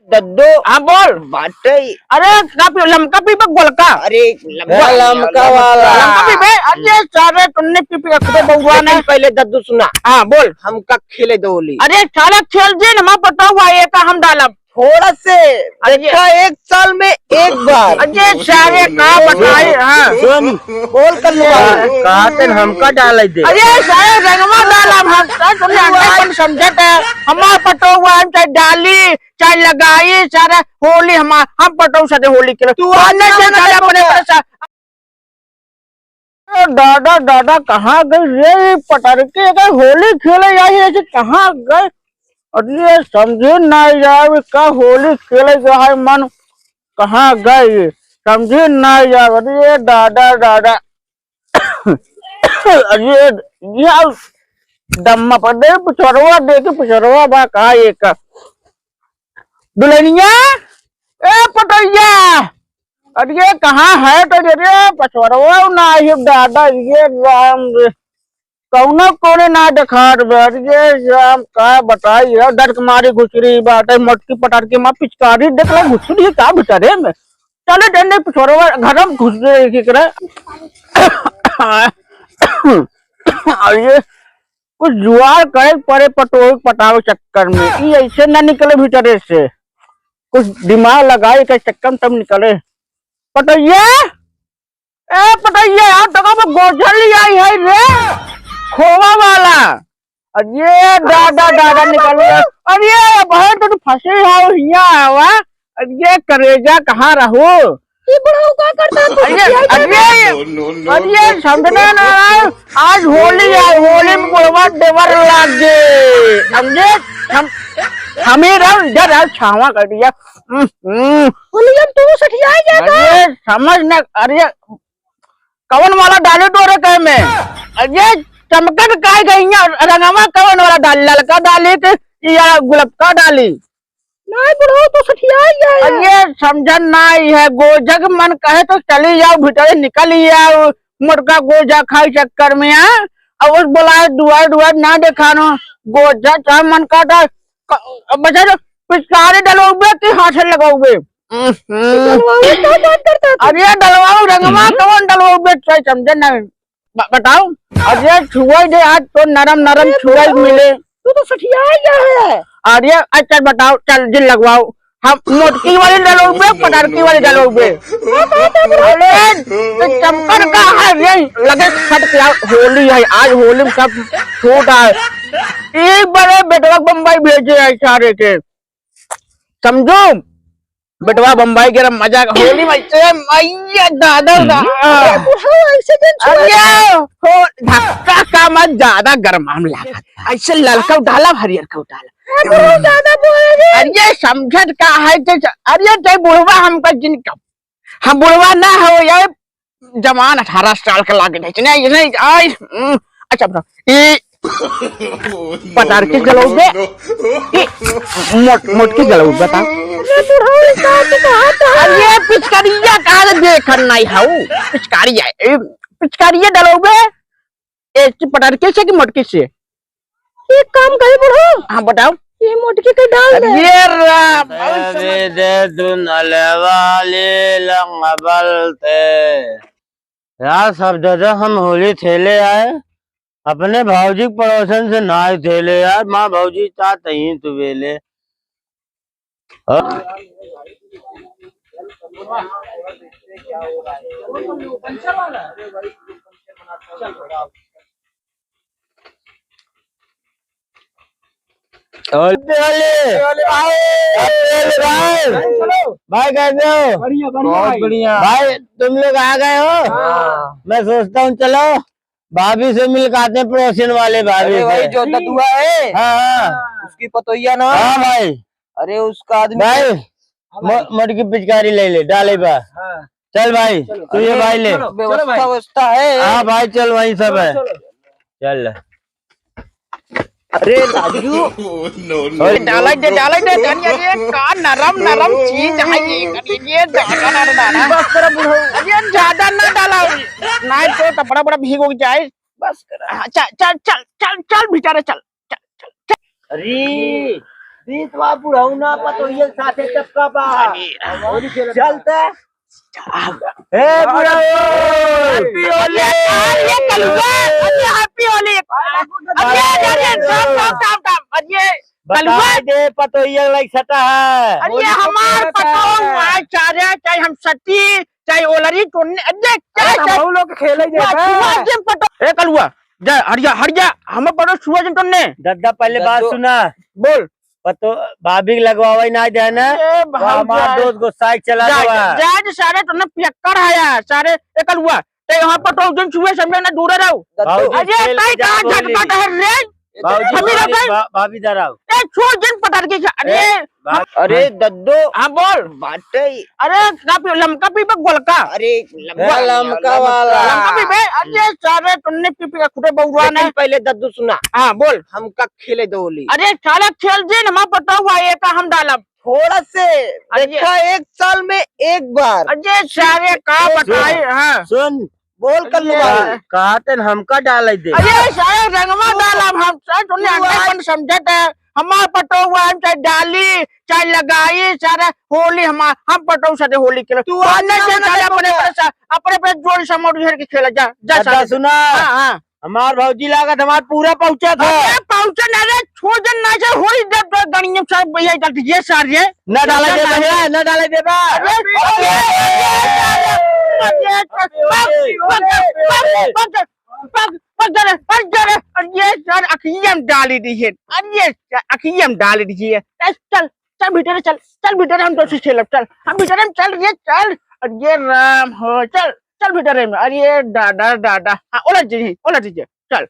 दद्दू। हाँ बोल। बाटे। अरे कापी लमका पीपे गोलका। अरे लमका वाला। लमका पीपे। अरे सारे तुमने पीपी रखते बउआ ने। पहले दद्दू सुना। हाँ बोल। हम का खेले दो होली। अरे साला खेल दे ना, मैं पता हुआ ये का हम डालब थोड़ा से देखा, 1 साल में 1 बार। अरे सारे का बताए। हाँ सुन बोल कर कहते हमका डाल दे। अरे सारे रंगवा डालब हम। तुमने अंडे समझत है हमार पटो हुआ, हम चाहे डाली चाहे लगाई सारा होली हम पटो सारे होली के तू दादा दादा कहाँ गई रे पटर के गए होली खेले आई ऐसे कहाँ गए। अरे समझे नहीं जाए का होली खेले गया है मन कहाँ गए समझे नहीं जाए। अरे दादा दादा अरे यार दम्मा पर दे पिछड़वा देखे पिछड़वा बा कहा एक दुल्हनिया ए पटैया। अरे कहाँ है तो रे पछवरवा ना ये दादा ये राम कौनो कोने ना देखा ये राम का बताई डर मारी घुसरी बात मटकी पटार के माँ पिचकारी देख ला घुसरी का बेचारे में चले डंडे पछवरवा घर में घुस रहे करे। ये कुछ जुआर करे पड़े पटो पटावे चक्कर में ये ऐसे ना निकले भीतरे से कुछ दिमाग लगाए के चक्कर में तब निकले। पटैया ए पटैया यार तो गोझल आई है रे खोवा वाला। अरे दादा दादा निकल गया। अरे बहुत तो फंसे हो हिया अरे करेजा कहाँ रहो ये बुढ़ाऊ क्या करता है। अरे समझना ना आज होली है होली में बुढ़वा देवर लाग गए समझे हमें इधर छावा कर दिया। होली हम तू सठियाई जाएगा। अरे समझ न अरे कवन वाला डाले तो रे कह में अरे चमकन काय गई रंगवा कवन वाला डाल ललका डाली के या गुलबका डाली नहीं बुढ़ाऊ तू सठियाई जाएगा। अरे समझन नहीं है गोजग मन कहे तो चली जाओ भीतर निकल आओ मुर्गा गोजा खाई चक्कर में और उस बुलाए दुआ दुआ ना दिखानो गोजा चाहे मन का बचा पिचकारी डलोगे कि हाथ लगाओगे। अरे डलवाओ रंगवा कौन डलवाओगे समझे ना बताओ। अरे छुआ दे आज तो नरम नरम छुआ मिले तू तो सठियाई जा है। अरे अच्छा बताओ चल दिल लगवाओ हम मोटकी वाली डलोगे पटारकी वाली डलोगे। चमकर का है लगे छट होली है आज होली में सब छूट है। एक बड़े बेटवा बम्बई भेजे है सारे के समझो बेटवा बम्बई के मजा होली मैया दादा धक्का का मत ज्यादा गरमाम लगा ऐसे ललका डाला हरियर का डाला। अरे समझत का है अरे चाहे बुढ़वा हमका जिनका हम बुढ़वा ना हो यार जवान 18 साल का लागे नहीं अच्छा बताओ पटार के जलोगे मोटकी जलोगे बताओ। अरे पिचकारिया कहा देखन नहीं हाउ पिचकारिया डलोगे पटार के से कि मोटकी से। एक काम करे बुढ़ो। हाँ बताओ ये मोटकी के डाल दे। ये दे दुनले वाले लंगबलते यार सब दादा हम होली खेले आए अपने भाऊजी पड़ोसन से नाय थेले यार माँ भाऊजी चाहते ही तू वेले भाई कैसे हो। बहुत बढ़िया भाई तुम लोग आ गए हो। मैं सोचता हूँ चलो भाभी से मिल के आते हैं पड़ोसन वाले भाभी वही जो ददुआ है। हाँ उसकी पतोइया ना। हाँ भाई अरे उसका आदमी भाई मोटकी पिचकारी ले ले डाले बा। चल भाई तू ये भाई ले व्यवस्था है। हाँ भाई चल वही सब है चल। अरे राजू डाला दे ये का नरम नरम चीज है ये दाना बस कर बुढ़ो। अरे ज्यादा ना डाला नहीं तो कपड़ा बड़ा भीग हो जाए बस कर। चल चल चल चल चल भीतर चल चल चल। अरे बीतवा बुढ़ऊ ना पतोहिया साथे टपका बा होली खेलत चलते ए बुढ़ऊ हैप्पी होली ये कलुआ अरे हैप्पी होली अरे बता दे पतोहिया लाइक सटा है अरे हमार पतो चारे चाहे हम सती चाहे ओलरी टोने अरे हम लोग खेले जे पतो ए कलुआ जा हरिया हम पतो सुअर टोने दादा पहले बात सुना बोल पतो भाभी लगवावा ना देना हमारा दोस्त गुस्सा चला गया जा सारे टोने पियक्कर आया सारे ए कलुआ ते यहाँ पतो जन सुअर समझे ना दूर रहो अरे ताई कहां झटपट है रे भाभी डराओ ए छोड़ जन पटार के अरे अरे दद्दो हां बोल बाटे अरे कापी लमका पी गोलका अरे लमका वाला लमका पी बे अरे सारे टन्ने पी का खुटे बउवा ने पहले दद्दू सुना हां बोल हम का खेले दो होली अरे साला खेल जे ना मैं पता हुआ एक हम डालब थोड़ा से देखा एक साल में एक बार अरे सारे का बताए हां सुन बोल कर लो कहा थे हमका डाल दे अरे सारे रंगवा डालब हम सारे टन्ने अंडे समझत है हमार पटो हुआ हम चाहे डाली चाहे लगाई सारे होली हम पटो साथे होली खेल तू आने से अपने जोड़ समोड़ घेर के खेला जा दादा सुना हां हमार भौजी लागत हमार पूरा पहुंचा था पहुंचे ना रे छोड़ जन ना से होली जब गणिया सब भैया चल ये सार ये न डाले दे न डाले दे अखियम डाली दीजिए अरे अखियम डाली दीजिए चल चल भीतर चल भीतर हम तो खेलब चल हम भीतर में चल ये चल अरे राम हो चल चल भीतर में अरे दादा हाँ ओला दीजिए चल